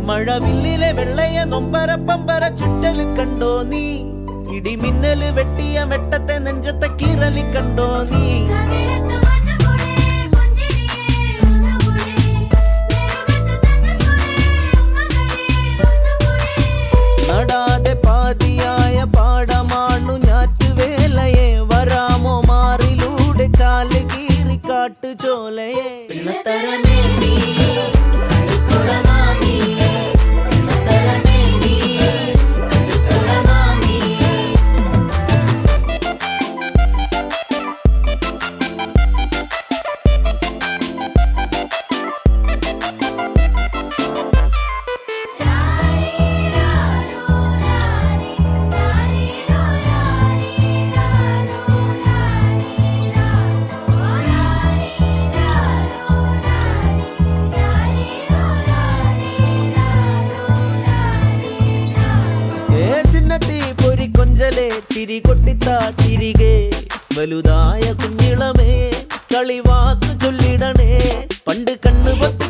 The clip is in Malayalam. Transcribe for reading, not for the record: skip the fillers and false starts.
മഴവില്ലിലെ വെള്ളയ നൊമ്പര പമ്പര ചുറ്റല് കണ്ടോ നീ? ഇടിമിന്നല് വെട്ടിയ വെട്ടത്തെ നെഞ്ചത്തെ കീറലി കണ്ടോ നീ? നടാതെ പാതിയായ പാടമാണു ഞാറ്റുവേലയെ. വരാമോ മാറിലൂടെ ചാല് കീറി കാട്ടുചോലയെ. പിള്ളത്തരമേ നീ ചിരി കൊട്ടിത്താ തിരികെ വലുതായ കുഞ്ഞിളമേ. കളിവാക്ക് ചൊല്ലിടണേ പണ്ട് കണ്ണുപൊത്തി